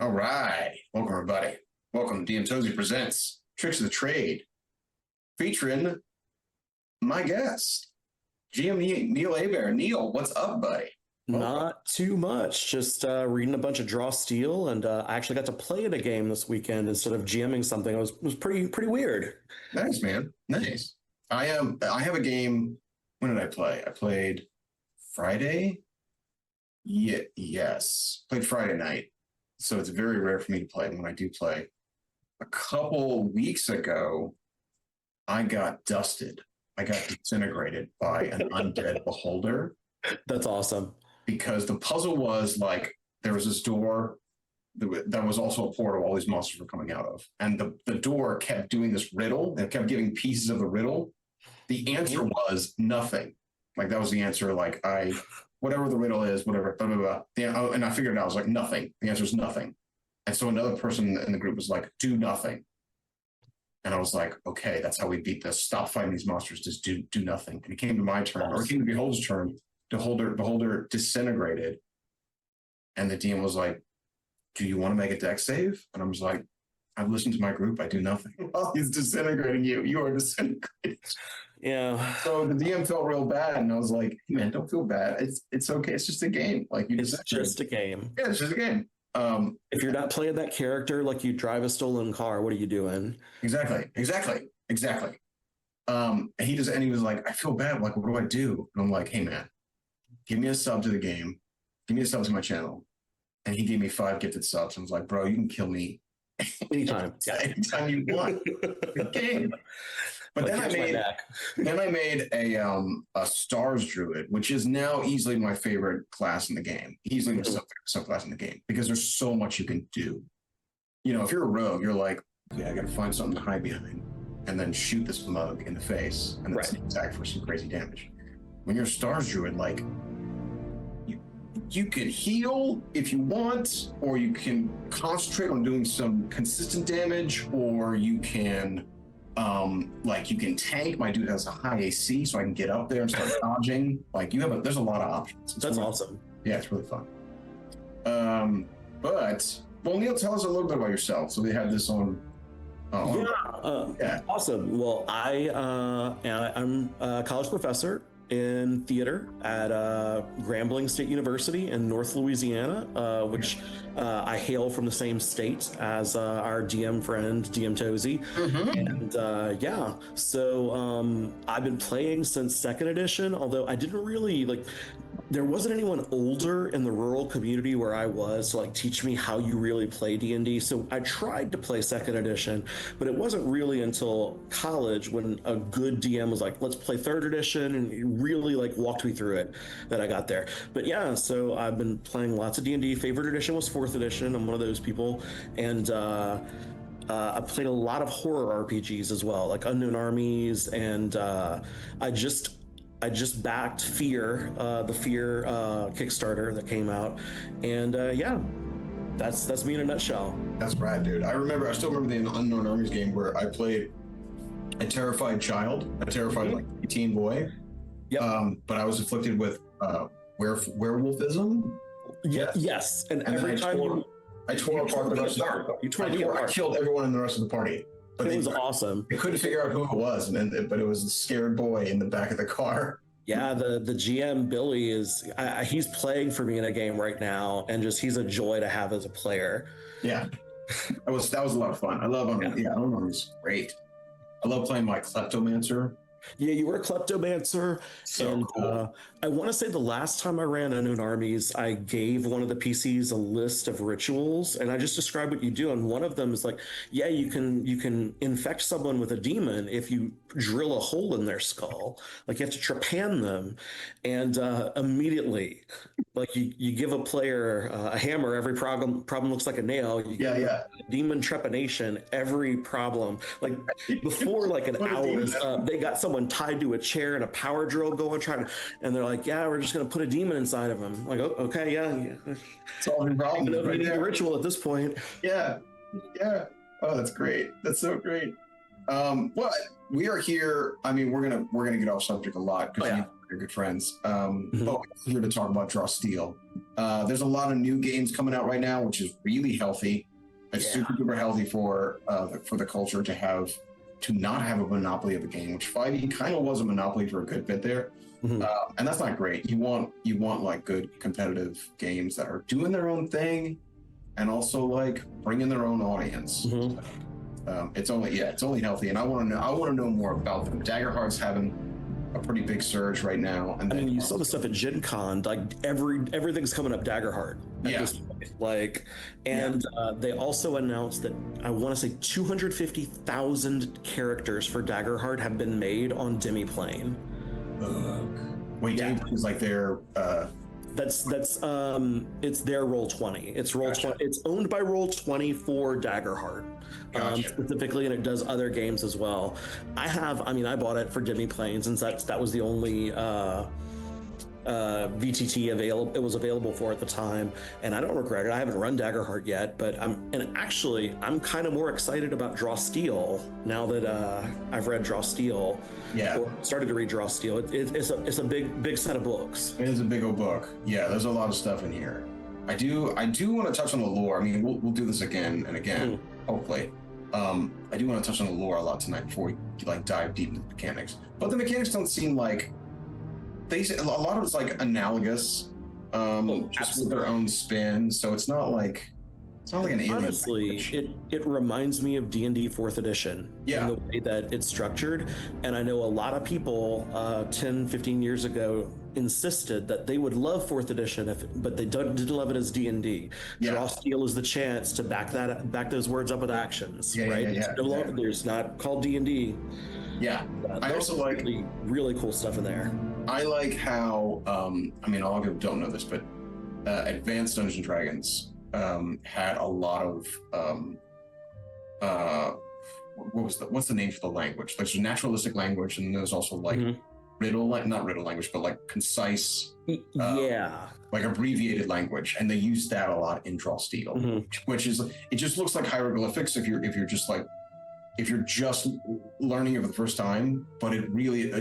All right. Welcome, everybody. Welcome to Tauzy Presents Tricks of the Trade, featuring my guest, GM Neil Hebert. Neil, what's up, buddy? Not too much. Just reading a bunch of Draw Steel, and I actually got to play in a game this weekend instead of GMing something. It was pretty weird. Nice, man. Nice. I have a game. When did I play? I played Friday. Yes. Played Friday night. So it's very rare for me to play. And when I do play, a couple weeks ago, I got dusted. I got disintegrated by an undead beholder. That's awesome. Because the puzzle was like, there was this door that was also a portal all these monsters were coming out of. And the door kept doing this riddle. It kept giving pieces of the riddle. The answer was nothing. Like, that was the answer. Like, whatever the riddle is, whatever, blah, blah, blah. Yeah, and I figured it out. I was like, nothing. The answer is nothing. And so another person in the group was like, do nothing. And I was like, okay, that's how we beat this. Stop fighting these monsters. Just do nothing. And it came to my turn, or it came to Beholder's turn. Beholder disintegrated. And the DM was like, do you want to make a deck save? And I was like, I've listened to my group. I do nothing. Well, he's disintegrating you. You are disintegrated. Yeah. So the DM felt real bad, and I was like, hey, man, don't feel bad. It's okay. It's just a game. Like, it's just a game. Yeah, it's just a game. If you're not playing that character, like you drive a stolen car, what are you doing? Exactly. And he was like, I feel bad. Like, what do I do? And I'm like, hey, man, give me a sub to the game. Give me a sub to my channel. And he gave me 5 gifted subs. I was like, bro, you can kill me anytime you want. Good game. But then I made a Stars Druid, which is now easily my favorite class in the game. Easily my subclass in the game, because there's so much you can do. You know, if you're a rogue, you're like, okay, I gotta find something to hide behind and then shoot this mug in the face and then sneak attack for some crazy damage. When you're a Stars Druid, like, you can heal if you want, or you can concentrate on doing some consistent damage, or you can you can tank. My dude has a high AC, so I can get up there and start dodging. Like, there's a lot of options. That's awesome. Yeah, it's really fun. Neil, tell us a little bit about yourself. So we have this on. Awesome. Well, I'm a college professor in theater at Grambling State University in North Louisiana, which I hail from the same state as our DM friend, DM Tauzy. And so I've been playing since 2nd edition, although I didn't really there wasn't anyone older in the rural community where I was to teach me how you really play D&D. So I tried to play 2nd edition, but it wasn't really until college when a good DM was like, let's play 3rd edition, and he really walked me through it, that I got there. But yeah, so I've been playing lots of D&D. Favorite edition was 4th edition. I'm one of those people. And I played a lot of horror RPGs as well, like Unknown Armies, and I just backed Fear, the Fear Kickstarter that came out, and that's me in a nutshell. That's rad, dude. I still remember the Unknown Armies game where I played a terrified child, a terrified teen boy. Yep. But I was afflicted with werewolfism. Yes, and every time I tore apart the rest of the party. I killed everyone in the rest of the party. But it was awesome. I couldn't figure out who it was, but it was a scared boy in the back of the car. Yeah, the GM Billy he's playing for me in a game right now, and he's a joy to have as a player. Yeah, that was a lot of fun. I love Unknown Armies. Great. I love playing my Kleptomancer. Yeah, you were a Kleptomancer. So cool. I want to say the last time I ran Unknown Armies, I gave one of the PCs a list of rituals, and I just described what you do. And one of them is you can infect someone with a demon if you drill a hole in their skull. You have to trepan them, and immediately, you give a player a hammer, every problem looks like a nail. Demon trepanation, every problem. Before an hour, they got someone tied to a chair and a power drill going, and they're like, yeah, we're just going to put a demon inside of him. Okay, yeah. Solving problems. Right there. A ritual at this point. Yeah. Oh, that's great. That's so great. But we are here. I mean, we're gonna get off subject a lot because They're good friends. But we're here to talk about Draw Steel. There's a lot of new games coming out right now, which is really healthy. It's super duper healthy for the culture to not have a monopoly of a game, which 5e kind of was a monopoly for a good bit there. And that's not great. You want like good competitive games that are doing their own thing and also like bringing their own audience. It's only healthy, and I want to know more about them. Daggerheart's having a pretty big surge right now, and then you saw the stuff at Gen Con. Like everything's coming up Daggerheart. They also announced that I want to say 250,000 characters for Daggerheart have been made on Demiplane. Wait, Demiplane is like their. It's their Roll20. It's Roll20. It's owned by Roll20 for Daggerheart. Specifically, and it does other games as well. I bought it for Demiplane since that was the only VTT it was available for at the time, and I don't regret it. I haven't run Daggerheart yet, but I'm kind of more excited about Draw Steel now that I've read Draw Steel. Or started to read Draw Steel. It's a big set of books. It is a big old book. Yeah, there's a lot of stuff in here. I do want to touch on the lore. I mean, we'll do this again and again, hopefully. I do want to touch on the lore a lot tonight before we like dive deep into the mechanics. But the mechanics don't seem like a lot of it's like analogous, just with their own spin. So it's not like an alien. Honestly, it reminds me of D&D 4th edition in the way that it's structured. And I know a lot of people 10, 15 years ago insisted that they would love 4th edition, but they didn't love it as D&D. Draw Steel is the chance to back those words up with actions, right? There's not called D&D. I also like really cool stuff in there. I like how a lot of people don't know this, but Advanced Dungeons and Dragons had a lot of what's the name for the language? There's naturalistic language, and there's also like not riddle language, but like concise, like abbreviated language, and they use that a lot in Draw Steel, which is it just looks like hieroglyphics if you're just learning it for the first time, but it really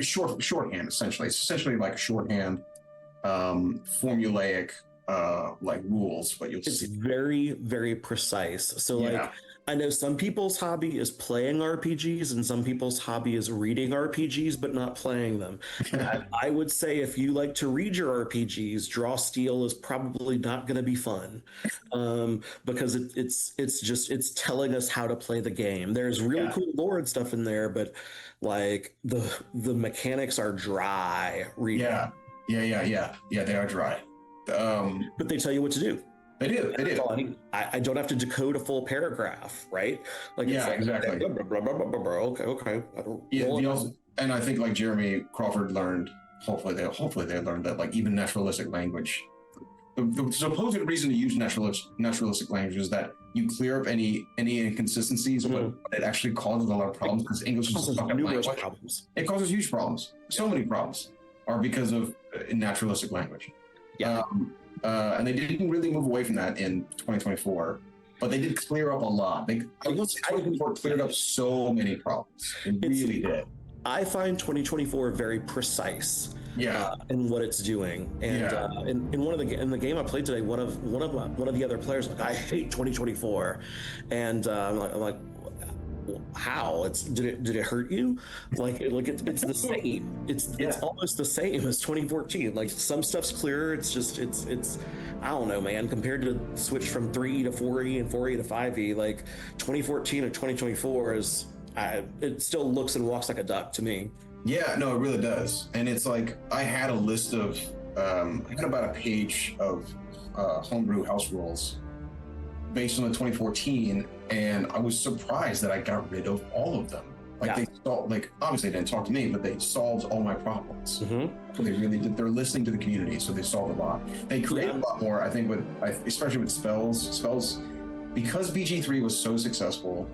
shorthand essentially. It's essentially like shorthand, formulaic. Like rules, but it's very, very precise. So I know some people's hobby is playing RPGs and some people's hobby is reading RPGs but not playing them. I would say if you like to read your RPGs, Draw Steel is probably not going to be fun, because it's telling us how to play the game. There's really cool lore and stuff in there, but like the mechanics are dry reading. They are dry. But they tell you what to do. They do. I don't have to decode a full paragraph, right? Like exactly. Okay. And I think like Jeremy Crawford learned. Hopefully they learned that like even naturalistic language. The supposed reason to use naturalistic language is that you clear up any inconsistencies, but it actually causes a lot of problems because English is a numerous problems. It causes huge problems. So many problems are because of naturalistic language. And they didn't really move away from that in 2024, but they did clear up a lot. 2024 cleared up so many problems. It really did. I find 2024 very precise. In what it's doing, and in the game I played today, one of the other players like, I hate 2024, and I'm like, how? Did it hurt you? It's the same. It's almost the same as 2014. Like some stuff's clearer. It's I don't know, man. Compared to switch from 3E to 4E and 4E to 5E, like 2014 and 2024 it still looks and walks like a duck to me. Yeah, no, it really does. And it's like I had a list of I had about a page of homebrew house rules based on the 2014, and I was surprised that I got rid of all of them. Obviously they didn't talk to me, but they solved all my problems. So they really did. They're listening to the community, so they solved a lot. They created a lot more, I think, especially with spells, because BG3 was so successful.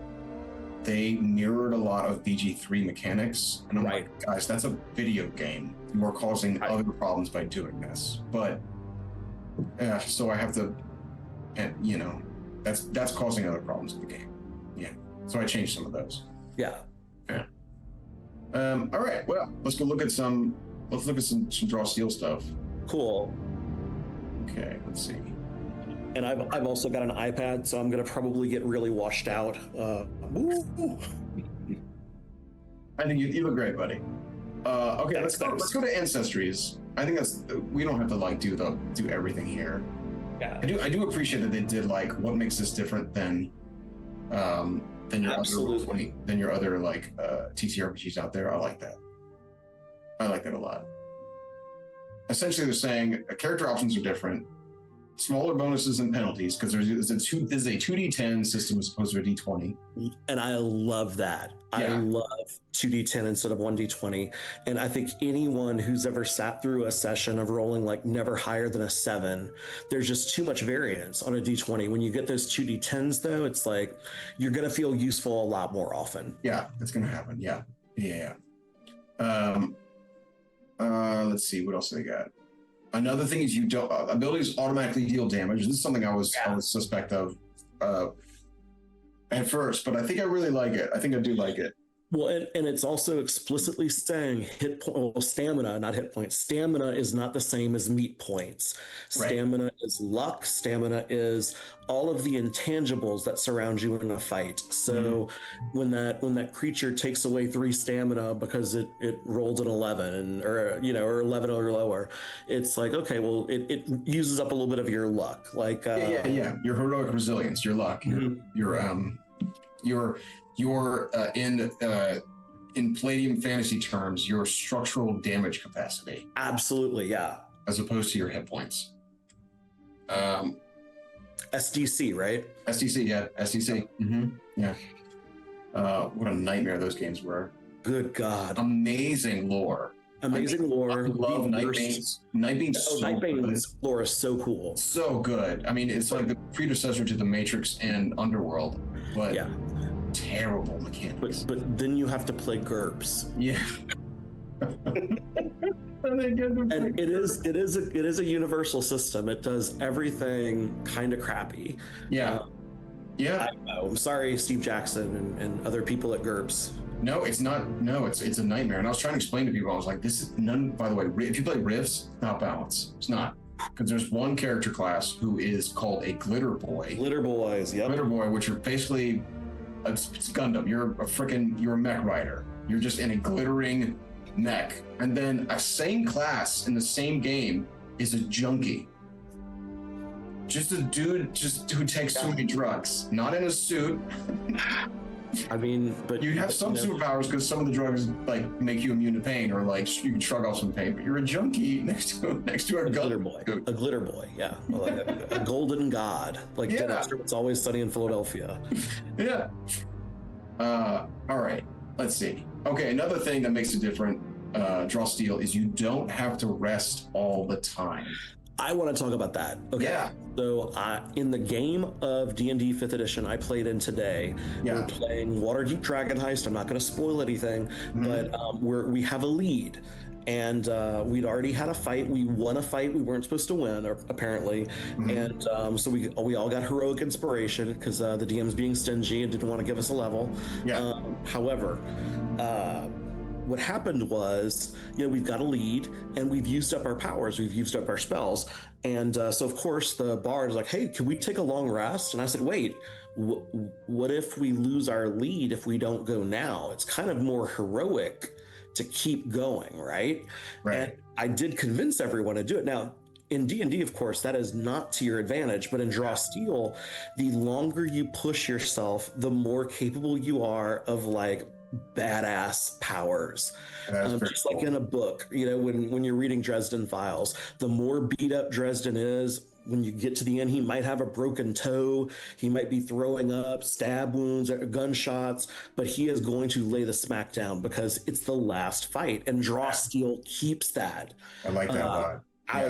They mirrored a lot of BG3 mechanics, and I'm like, guys, that's a video game. You are causing other problems by doing this. But so I have to, and that's causing other problems in the game. So I changed some of those. All right, well, let's go look at some let's look at some draw steel stuff. Cool. Okay, let's see. And I've also got an iPad, so I'm gonna probably get really washed out. Woo. I think you look great, buddy. Okay, Thanks. let's go to ancestries. I think we don't have to like do everything here. Yeah. I do appreciate that they did like what makes this different than your other like TTRPGs out there. I like that. I like that a lot. Essentially, they're saying character options are different, smaller bonuses and penalties because there's a 2d10 system as opposed to a d20. And I love that. Yeah. I love 2d10 instead of 1d20. And I think anyone who's ever sat through a session of rolling like never higher than a 7, there's just too much variance on a d20. When you get those 2d10s though, it's like you're gonna feel useful a lot more often. Yeah, that's gonna happen. Yeah. Let's see what else they got. Another thing is you don't abilities automatically deal damage. This is something I was suspect of at first, but I think I really like it. I think I do like it. Well, and it's also explicitly saying stamina, not hit points. Stamina is not the same as meat points. Stamina is luck. Stamina is all of the intangibles that surround you in a fight. So when that creature takes away 3 stamina because it rolled an 11 or 11 or lower, it's like, okay, well, it uses up a little bit of your luck. Like your heroic resilience, your luck, your in Palladium fantasy terms, your structural damage capacity. Absolutely, yeah. As opposed to your hit points. SDC, right? SDC, yeah. SDC. Yeah. What a nightmare those games were. Good God. Amazing lore. Amazing lore. I love Nightbane's. Nightbane's lore is so cool. So good. I mean, it's like the predecessor to the Matrix and Underworld, but yeah, terrible mechanics. But then you have to play GURPS. Yeah. And it is a universal system. It does everything kind of crappy. Yeah. I'm sorry, Steve Jackson and other people at GURPS. No, it's not. No, it's a nightmare. And I was trying to explain to people, I was like, this is none. By the way, if you play Rifts, not balance. It's not. Because there's one character class who is called a Glitter Boy. Glitter Boys, yep. Glitter Boy, which are basically it's Gundam. You're a mech rider. You're just in a glittering mech. And then a same class in the same game is a junkie. Just a dude who takes too many drugs. Not in a suit. I mean, but you have some superpowers because some of the drugs like make you immune to pain, or like you can shrug off some pain. But you're a junkie next to a glitter boy. A glitter boy, yeah, like a golden god, like It's Always Sunny in Philadelphia. Yeah. All right. Let's see. Okay, another thing that makes it different, draw steel, is you don't have to rest all the time. I want to talk about that. Okay. Yeah. So in the game of D&D 5th edition I played in today, we're playing Waterdeep Dragon Heist. I'm not going to spoil anything, but we have a lead. And we'd already had a fight. We won a fight we weren't supposed to win, apparently. And so we all got heroic inspiration because the DM's being stingy and didn't want to give us a level. Yeah. However, what happened was, we've got a lead and we've used up our powers, we've used up our spells. And so of course the bard is like, hey, can we take a long rest? And I said, wait, what if we lose our lead if we don't go now? It's kind of more heroic to keep going, right? And I did convince everyone to do it. Now, in D&D, of course, that is not to your advantage, but in Draw Steel, the longer you push yourself, the more capable you are of like badass powers. Just like in a book, when you're reading Dresden Files, the more beat up Dresden is, when you get to the end, he might have a broken toe, he might be throwing up, stab wounds, or gunshots, but he is going to lay the smack down because it's the last fight, and Draw Steel keeps that. I like that a lot.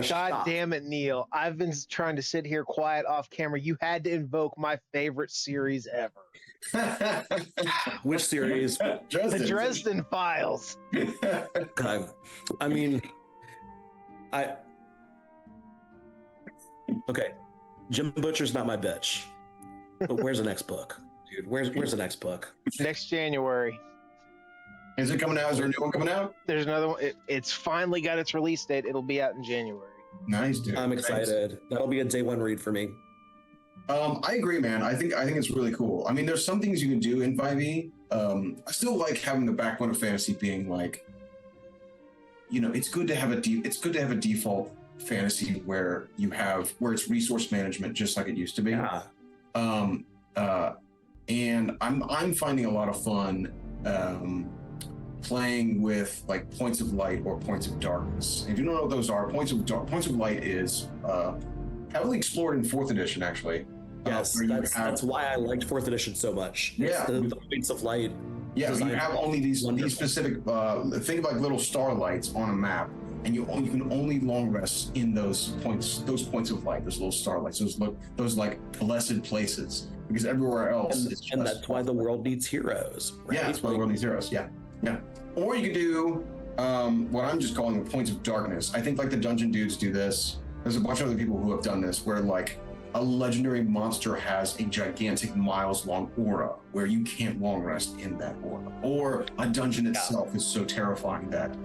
God damn it, Neil. I've been trying to sit here quiet off camera. You had to invoke my favorite series ever. Which series? The Dresden Files. I mean, okay, Jim Butcher's not my bitch. But where's the next book? Dude, where's the next book? Next January. Is it coming out? Is there a new one coming out? There's another one. It's finally got its release date. It'll be out in January. Nice, dude. I'm Nice. excited. That'll be a day one read for me. I agree, man. I think it's really cool. I mean, there's some things you can do in 5e. I still like having the backbone of fantasy being like, it's good to have a default fantasy where it's resource management just like it used to be. Yeah. And I'm finding a lot of fun playing with like points of light or points of darkness. If you don't know what those are, points of light is heavily explored in 4th edition, actually. Yes, that's why I liked 4th edition so much. Yeah, the points of light. Yeah, you have only these specific think of like little starlights on a map, and you can only long rest in those points of light, those little starlights, those like blessed places, because everywhere else and that's why the world needs heroes, right? Yeah, that's why the world needs heroes. Yeah. Or you could do what I'm just calling the points of darkness. I think like the dungeon dudes do this. There's a bunch of other people who have done this, where like a legendary monster has a gigantic miles-long aura where you can't long rest in that aura. Or a dungeon itself is so terrifying that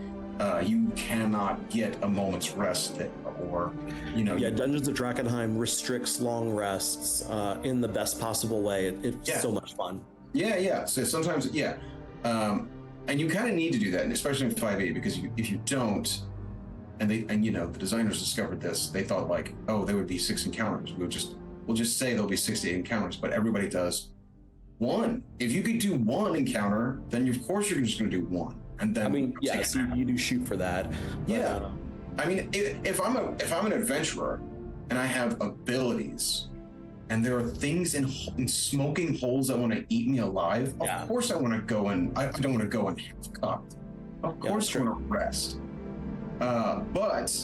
you cannot get a moment's rest there. Or, Dungeons of Drakkenheim restricts long rests in the best possible way. It's so much fun. Yeah. So sometimes, and you kind of need to do that, and especially in 5e, because if you don't, and the designers discovered this, they thought like, oh, there would be 6 encounters. We'll just say there'll be 68 encounters, but everybody does 1. If you could do 1 encounter, then of course you're just going to do 1, and then so you do shoot for that. But, I mean, if I'm an adventurer and I have abilities, and there are things in smoking holes that want to eat me alive, of course I want to go in. I don't want to go in half-cocked. Of course I want to rest. But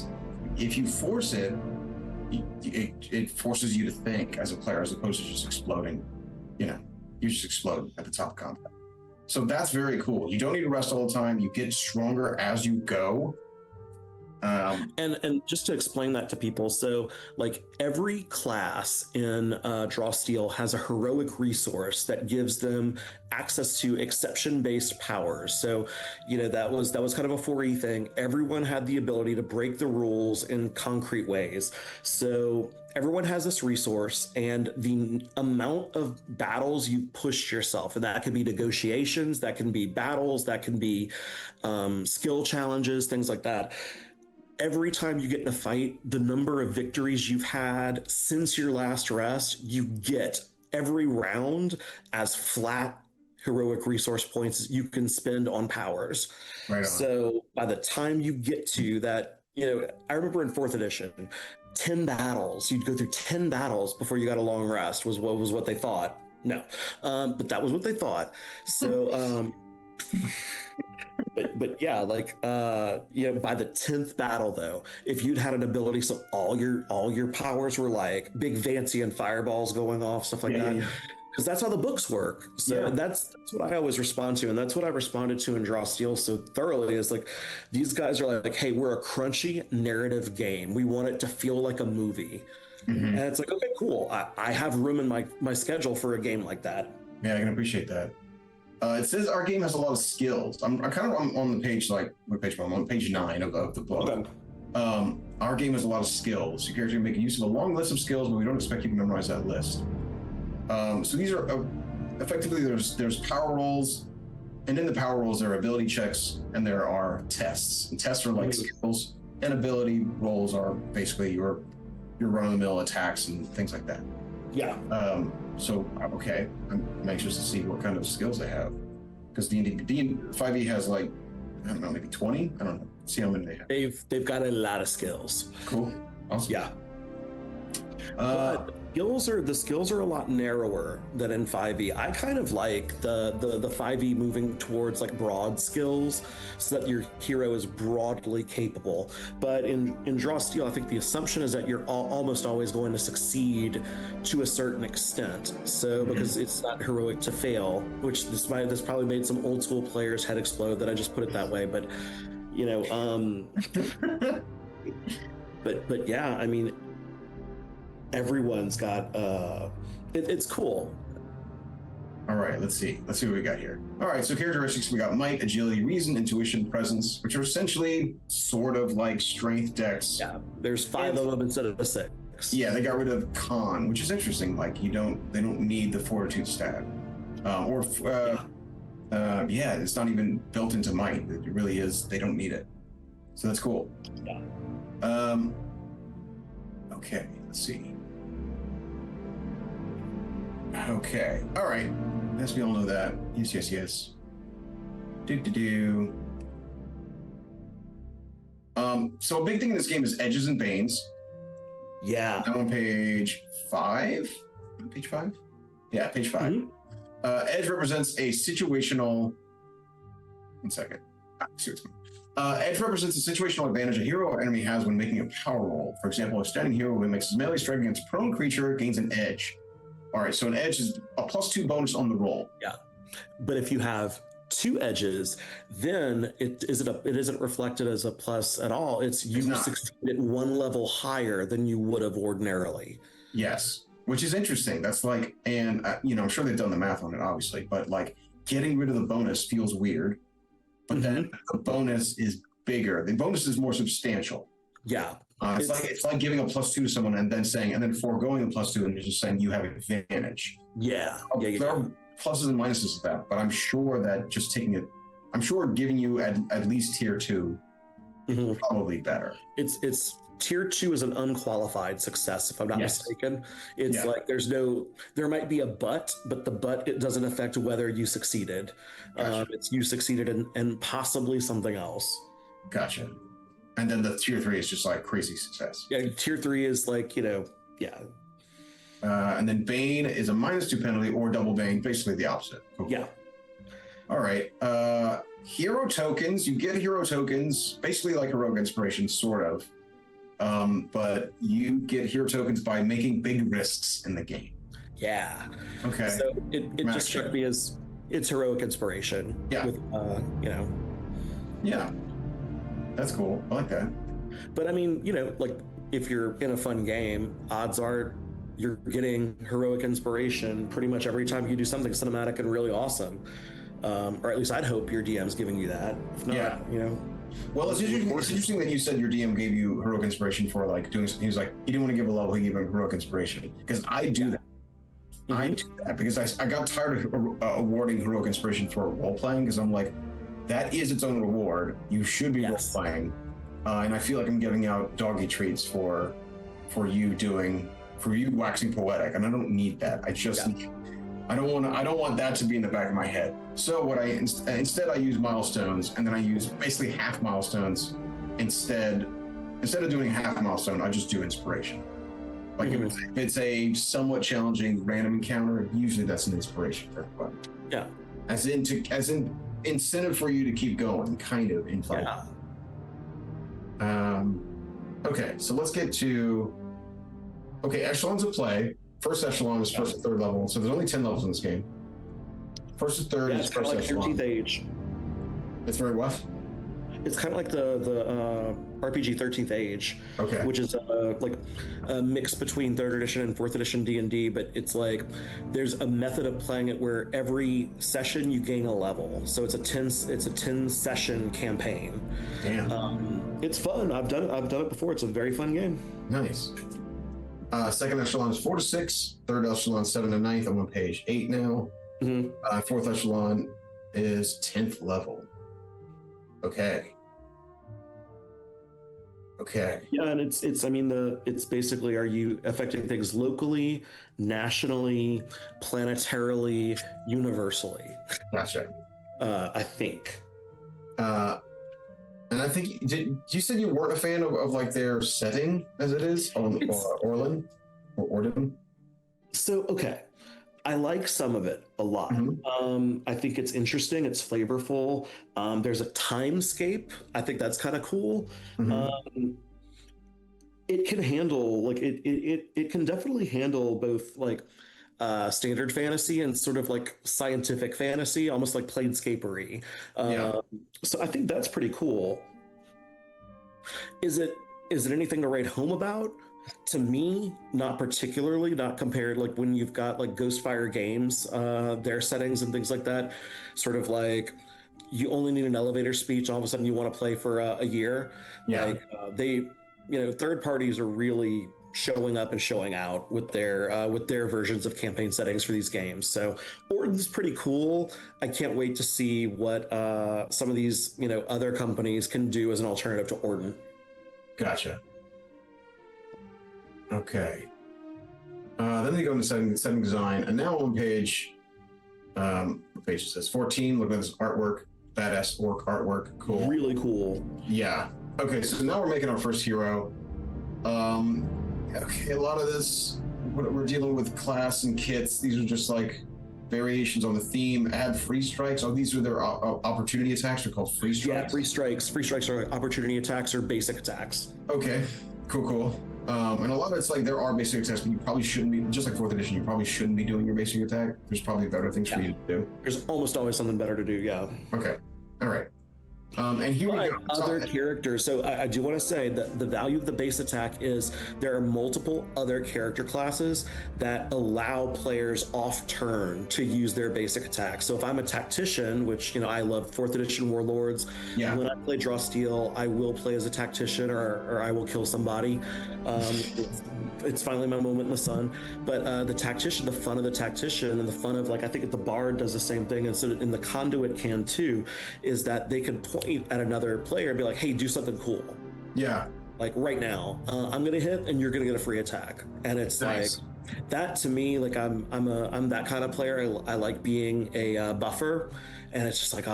if you force it, it forces you to think as a player, as opposed to just exploding. You just explode at the top of combat. So that's very cool. You don't need to rest all the time. You get stronger as you go. And just to explain that to people, so like every class in Draw Steel has a heroic resource that gives them access to exception-based powers. So that was kind of a 4E thing. Everyone had the ability to break the rules in concrete ways. So everyone has this resource, and the amount of battles you pushed yourself, and that can be negotiations, that can be battles, that can be skill challenges, things like that. Every time you get in a fight, the number of victories you've had since your last rest, you get every round as flat heroic resource points you can spend on powers. Right on. So by the time you get to that, I remember in 4th edition, 10 battles, you'd go through 10 battles before you got a long rest was what they thought. No, but that was what they thought. So, But yeah, like by the 10th battle though, if you'd had an ability, so all your powers were like big fancy and fireballs going off, stuff like that. Because that's how the books work. So that's what I always respond to, and that's what I responded to in Draw Steel so thoroughly. Is like these guys are like, hey, we're a crunchy narrative game. We want it to feel like a movie. And it's like, okay, cool. I have room in my schedule for a game like that. Yeah, I can appreciate that. It says our game has a lot of skills. I'm kind of on the page, like, what page am I on? Page 9 of the book. Okay. Our game has a lot of skills. Your character can make use of a long list of skills, but we don't expect you to memorize that list. So these are effectively there's power rolls, and in the power rolls there are ability checks and there are tests. And tests are like skills, and ability rolls are basically your run-of-the-mill attacks and things like that. Yeah. So okay, I'm anxious to see what kind of skills they have, because D&D 5e has like, I don't know, maybe 20. I don't know. See how many they have. They've got a lot of skills. Cool. Awesome. Yeah. The skills are a lot narrower than in 5e. I kind of like the 5e moving towards like broad skills so that your hero is broadly capable. But in Draw Steel, I think the assumption is that you're almost always going to succeed to a certain extent. So because it's not heroic to fail, which this probably made some old school players' head explode that I just put it that way. But but yeah, I mean, everyone's got it's cool. All right, let's see. Let's see what we got here. All right, so characteristics, we got might, agility, reason, intuition, presence, which are essentially sort of like strength, dex. Yeah, there's 5 of them instead of 6. Yeah, they got rid of con, which is interesting. Like they don't need the fortitude stat. Yeah, it's not even built into might. It really is. They don't need it. So that's cool. Yeah. Okay, let's see. Okay, all right. Yes, we all know that. Yes. Do. So a big thing in this game is edges and banes. Yeah. I'm on page 5. Page 5? Yeah, page 5. Mhm. Edge represents a situational. One second. Edge represents a situational advantage a hero or enemy has when making a power roll. For example, a standing hero who makes his melee strike against a prone creature gains an edge. All right, so an edge is a +2 bonus on the roll. Yeah. But if you have 2 edges, then it isn't reflected as a plus at all. It's you succeeded 1 level higher than you would have ordinarily. Yes, which is interesting. That's like, and I'm sure they've done the math on it, obviously, but like getting rid of the bonus feels weird. But then the bonus is bigger. The bonus is more substantial. Yeah. It's like giving a +2 to someone and then foregoing a +2 and just saying you have advantage. Yeah. There are pluses and minuses of that, but I'm sure that just taking it, I'm sure giving you at least tier 2 is probably better. It's tier 2 is an unqualified success, if I'm not mistaken. It's like there might be a but the but it doesn't affect whether you succeeded. Gotcha. It's you succeeded and possibly something else. Gotcha. And then the tier 3 is just like crazy success. Yeah, tier 3 is like, yeah. And then Bane is a -2 penalty or double Bane, basically the opposite. Cool. Yeah. All right. Hero tokens. You get hero tokens, basically like heroic inspiration, sort of. But you get hero tokens by making big risks in the game. Yeah. Okay. So it just struck me as it's heroic inspiration. Yeah. With, Yeah. That's cool. I like that. But I mean, like if you're in a fun game, odds are you're getting heroic inspiration pretty much every time you do something cinematic and really awesome. Or at least I'd hope your DM's giving you that. If not, Well, it's interesting that you said your DM gave you heroic inspiration for like doing something. He was like, he didn't want to give a level, he gave him heroic inspiration. Because I do that. I do that because I got tired of awarding heroic inspiration for role playing because I'm like, that is its own reward. You should be role playing. And I feel like I'm giving out doggy treats for you waxing poetic, and I don't need that. I just I don't want that to be in the back of my head. So what instead I use milestones, and then I use basically half milestones instead of doing half milestone. I just do inspiration. Like if it's a somewhat challenging random encounter, usually that's an inspiration for everybody. Yeah. As in incentive for you to keep going, kind of in fight. Yeah. Okay, so let's get to echelons of play. First echelon is first and third level, so there's only 10 levels in this game. First and third is first echelon. 13th age. It's very what? It's kind of like the RPG 13th Age, which is like a mix between 3rd edition and 4th edition D&D, but it's like there's a method of playing it where every session you gain a level. So it's a 10 session campaign. Damn. It's fun. I've done it before. It's a very fun game. Nice. Second echelon is 4 to 6. Third echelon 7 to 9th. I'm on page 8 now. Fourth echelon is 10th level. Okay. Yeah, and it's basically, are you affecting things locally, nationally, planetarily, universally? Gotcha. I think. And I think you said you weren't a fan of like their setting as it is on Orlin or Orden. So I like some of it a lot. I think it's interesting. It's flavorful. There's a timescape. I think that's kind of cool. It can handle it can definitely handle both like standard fantasy and sort of like scientific fantasy, almost like Planescapery. So I think that's pretty cool. Is it anything to write home about? To me, not particularly, not compared like when you've got like Ghostfire Games, their settings and things like that, sort of like you only need an elevator speech, all of a sudden you want to play for a year. Yeah. Like third parties are really showing up and showing out with their versions of campaign settings for these games. So Orton's pretty cool. I can't wait to see what some of these other companies can do as an alternative to Orton. Gotcha. Okay. Then they go into setting design, and now on page, what page is this? 14. Look at this artwork, badass orc artwork. Cool. Really cool. Yeah. Okay, so now we're making our first hero. Okay, a lot of this, we're dealing with class and kits. These are just like variations on the theme. Add free strikes. Oh, these are their opportunity attacks. They're called free strikes. Yeah, free strikes. Free strikes are opportunity attacks or basic attacks. Okay, cool. And a lot of it's like there are basic attacks, but you probably shouldn't be, just like 4th edition, you probably shouldn't be doing your basic attack. There's probably better things for you to do. There's almost always something better to do, yeah. Okay, all right. And here we go. Other characters. So I do want to say that the value of the base attack is there are multiple other character classes that allow players off turn to use their basic attack. So if I'm a tactician, which I love 4th edition warlords, Yeah. when I play draw steel, I will play as a tactician or I will kill somebody. It's finally my moment in the sun. But the tactician, the fun of the tactician and the fun of, like, I think the bard does the same thing, and so in the conduit can too, is that they can point at another player and be like, hey, do something cool. Yeah. Like right now, I'm gonna hit and you're gonna get a free attack. And it's Nice. like that to me, like I'm that kind of player. I like being a buffer, and it's just like,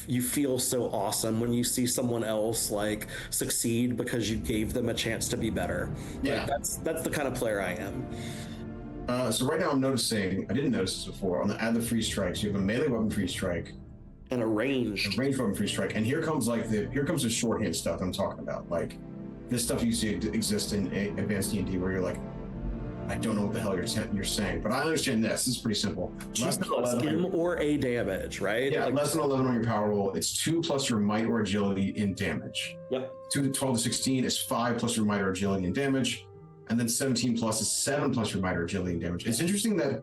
you feel so awesome when you see someone else like succeed because you gave them a chance to be better. Yeah. Like, that's the kind of player I am. So right now I'm noticing, I didn't notice this before, on the add the free strikes, you have a melee weapon free strike, And a ranged. a ranged weapon free strike, and here comes the shorthand stuff I'm talking about. Like this stuff you see exist in advanced D&D where you're like, I don't know what the hell you're saying, but I understand this. This is pretty simple. Less than 11 M or A damage, right? Yeah, Like, less than 11 on your power roll. It's 2 plus your might or agility in damage. Yep. 2 to 12 to 16 is 5 plus your might or agility in damage. And then 17 plus is 7 plus your might or agility in damage. It's interesting that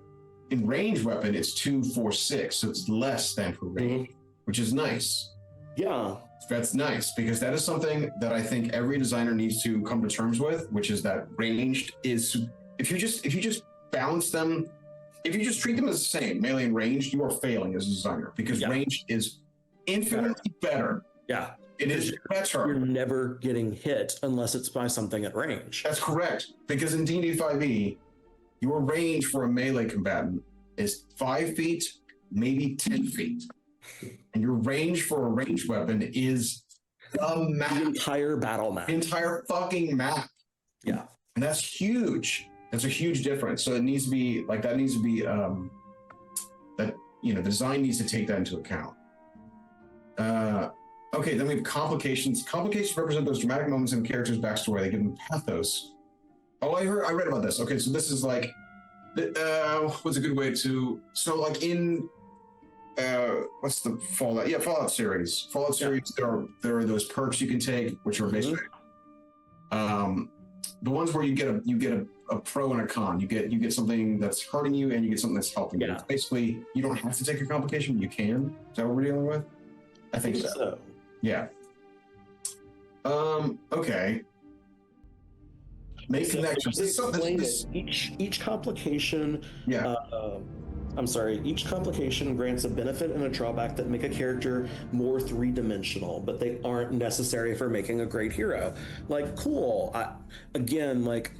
in ranged weapon, it's 2, 4, 6. So it's less than for range, which is nice. Yeah. That's nice because that is something that I think every designer needs to come to terms with, which is that ranged is, if you just balance them, if you just treat them as the same, melee and ranged, you are failing as a designer because ranged is infinitely better. Yeah. It is better. You're never getting hit unless it's by something at range. That's correct. Because in D&D 5e, your range for a melee combatant is 5 feet, maybe 10 feet. And your range for a ranged weapon is the map. The entire battle map. The entire fucking map. Yeah. And that's huge. That's a huge difference. So it needs to be like that needs to be that the design needs to take that into account. Okay, then we have complications. Complications represent those dramatic moments in a character's backstory. They give them pathos. Oh, I read about this. Okay, so this is like what's a good way to like in what's the Fallout? Yeah, Fallout series. Fallout series, there are those perks you can take, which are basically the ones where you get a pro and a con. You get something that's hurting you and you get something that's helping you. Basically, you don't have to take a complication, you can. Is that what we're dealing with? I think so. Yeah. Okay. Make connections. Each complication. Yeah. Each complication grants a benefit and a drawback that make a character more three-dimensional, but they aren't necessary for making a great hero. Like, cool. Like,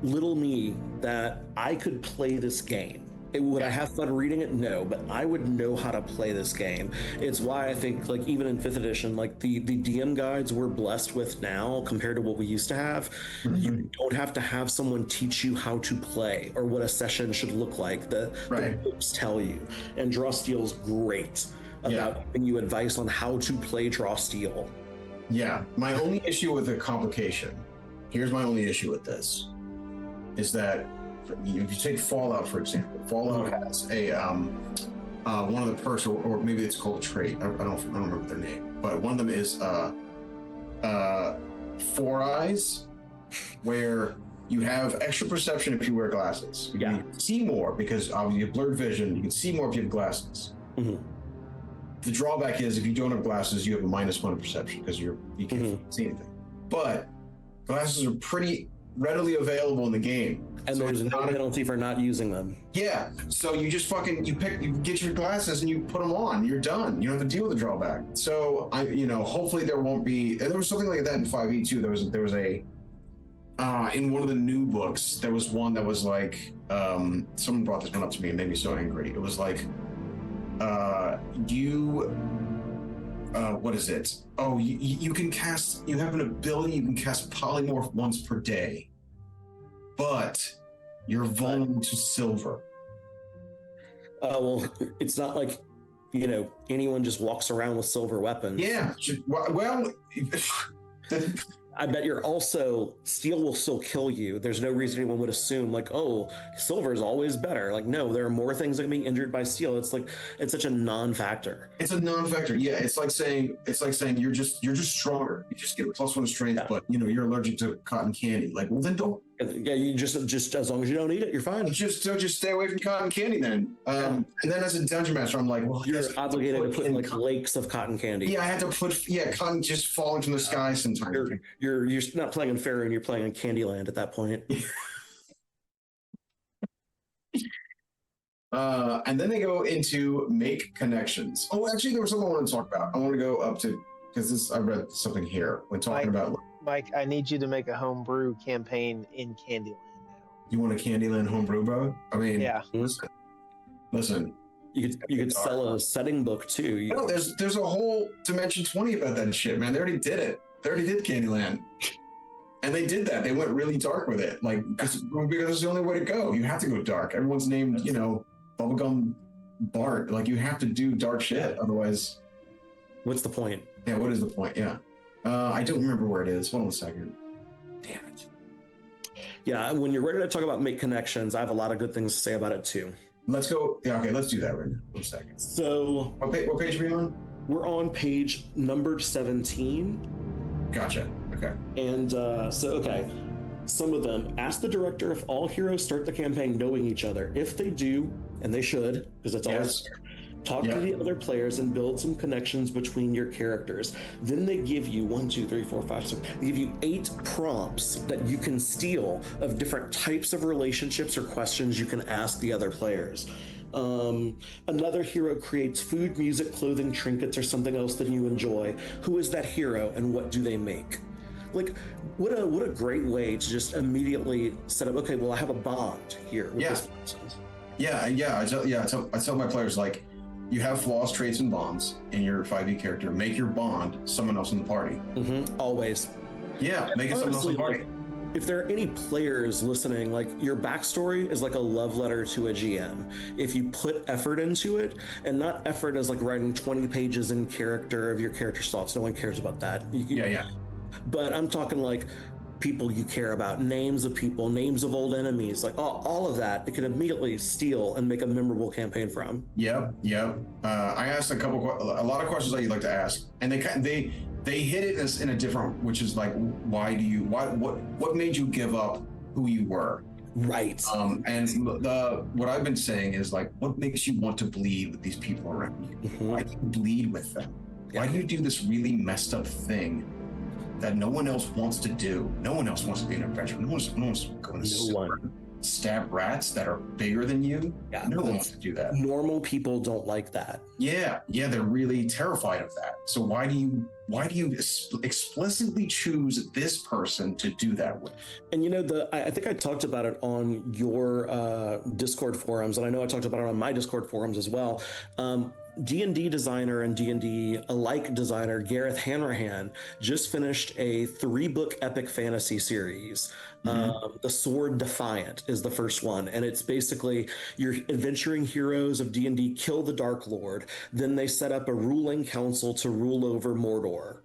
little me that I could play this game. Would I have fun reading it? No, but I would know how to play this game. It's why I think, like, even in 5th edition, like the DM guides we're blessed with now compared to what we used to have, you don't have to have someone teach you how to play or what a session should look like. The books tell you. And Draw Steel's great about giving you advice on how to play Draw Steel. Yeah, my only issue with the complication, here's my only issue with this, is that if you take Fallout, for example, Fallout has a one of the perks, or maybe it's called a trait. I don't remember their name, but one of them is 4 eyes, where you have extra perception if you wear glasses. You Yeah. can see more because obviously you have blurred vision. You can see more if you have glasses. Mhm. The drawback is if you don't have glasses, you have a -1 of perception because you can't see anything. But glasses are pretty readily available in the game. And So there's it's no not a- penalty for not using them. Yeah, so you just fucking you get your glasses and you put them on. You're done. You don't have to deal with the drawback. So hopefully there won't be. And there was something like that in 5e too. There was a in one of the new books. There was one that was like someone brought this one up to me and made me so angry. It was like what is it? Oh, you can cast. You have an ability. You can cast polymorph once per day, but you're vulnerable to silver. Well, it's not like, anyone just walks around with silver weapons. Yeah. Well, I bet you're also, steel will still kill you. There's no reason anyone would assume like, oh, silver is always better. Like, no, there are more things that can be injured by steel. It's such a non-factor. it's a non-factor. Yeah, it's like saying you're just stronger. You just get a +1 strength, Yeah. but you're allergic to cotton candy. Like, well, then don't. Yeah, you just as long as you don't eat it, you're fine. Just stay away from cotton candy then. And then as a dungeon master, I'm like, well, You're yes, obligated to put in like cotton. lakes of cotton candy. Yeah, I had to put cotton just falling from the sky sometimes. You're not playing in Faerun, you're playing in Candyland at that point. And then they go into make connections. Oh, actually, there was something I wanted to talk about. I want to go up to because I read something here when talking about. Mike, I need you to make a homebrew campaign in Candyland now. You want a Candyland homebrew, bro? I mean, Yeah. Listen. You could sell a setting book too. No, there's a whole Dimension 20 about that shit, man. They already did it. They already did Candyland. And they did that. They went really dark with it. Like, because it's the only way to go. You have to go dark. Everyone's named, Bubblegum Bart. Like, you have to do dark shit. Otherwise. What's the point? Yeah, what is the point? Yeah. I don't remember where it is. Hold on a second. Damn it. Yeah, when you're ready to talk about make connections, I have a lot of good things to say about it too. Let's go. Yeah, okay, let's do that right now. 1 second. So, What page are we on? we're on page numbered 17. Gotcha. Okay. And some of them ask the director if all heroes start the campaign knowing each other. If they do, and they should, because it's always Yes. talk to the other players and build some connections between your characters. Then they give you 1, 2, 3, 4, 5, 6. They give you 8 prompts that you can steal of different types of relationships or questions you can ask the other players. Another hero creates food, music, clothing, trinkets, or something else that you enjoy. Who is that hero and what do they make? Like, what a great way to just immediately set up, okay, well, I have a bond here with this person. Yeah. I tell my players, like, you have flaws, traits, and bonds in your 5e character. Make your bond someone else in the party. Always. Yeah, make it someone else in the party. If there are any players listening, like, your backstory is like a love letter to a GM. If you put effort into it, and not effort as like writing 20 pages in character of your character's thoughts, no one cares about that. Yeah. But I'm talking like people you care about, names of people, names of old enemies, like all of that, it can immediately steal and make a memorable campaign from. Yep. I asked a lot of questions that you'd like to ask, and they hit it as in a different, which is like, what made you give up who you were? Right. And what I've been saying is like, what makes you want to bleed with these people around you? Why do you bleed with them? Why do you do this really messed up thing that no one else wants to do? No one else wants to be an adventurer. No one wants to go and stab rats that are bigger than you. Yeah, no one wants to do that. Normal people don't like that. Yeah, they're really terrified of that. So why do you explicitly choose this person to do that with? And I think I talked about it on your Discord forums, and I know I talked about it on my Discord forums as well. D&D designer and D&D alike designer Gareth Hanrahan just finished a 3-book epic fantasy series. The Sword Defiant is the first one, and it's basically your adventuring heroes of D&D kill the Dark Lord, then they set up a ruling council to rule over Mordor,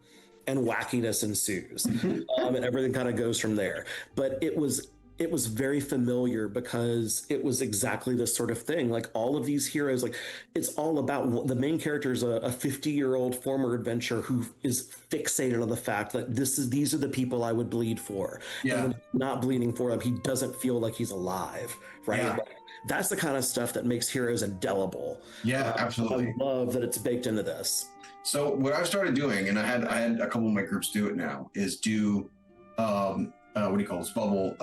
and wackiness ensues. And everything kind of goes from there. But it was it was very familiar because it was exactly this sort of thing. Like all of these heroes, like it's all about the main character is a 50-year-old former adventurer who is fixated on the fact that these are the people I would bleed for. And Yeah. when he's not bleeding for them, he doesn't feel like he's alive, right? Yeah. Like, that's the kind of stuff that makes heroes indelible. Yeah, I absolutely. love that it's baked into this. So what I started doing, and I had a couple of my groups do it now, is do what do you call this, bubble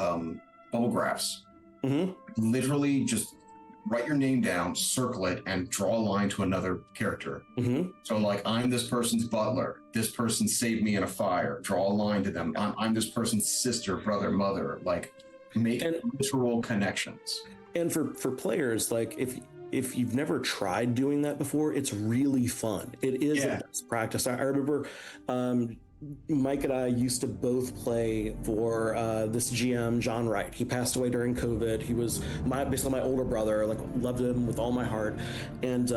graphs. Mm-hmm. Literally just write your name down, circle it, and draw a line to another character. Mm-hmm. So like, I'm this person's butler. This person saved me in a fire. Draw a line to them. I'm this person's sister, brother, mother. Like, make literal connections. And for players, like if you've never tried doing that before, it's really fun. It is a best practice. I remember Mike and I used to both play for this GM, John Wright. He passed away during COVID. He was basically my older brother. Like, loved him with all my heart. And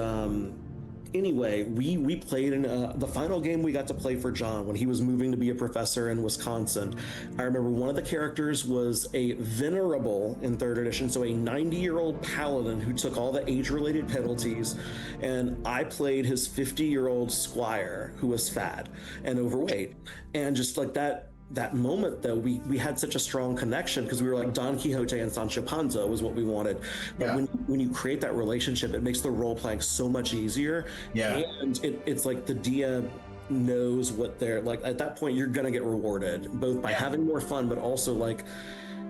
anyway, we played in the final game we got to play for John when he was moving to be a professor in Wisconsin. I remember one of the characters was a venerable in third edition, so a 90-year-old paladin who took all the age-related penalties, and I played his 50-year-old squire who was fat and overweight. And just like that moment, though, we had such a strong connection because we were like Don Quixote and Sancho Panza was what we wanted. But when you create that relationship, it makes the role playing so much easier. And it's like the DM knows what they're like. At that point, you're gonna get rewarded both by having more fun, but also like,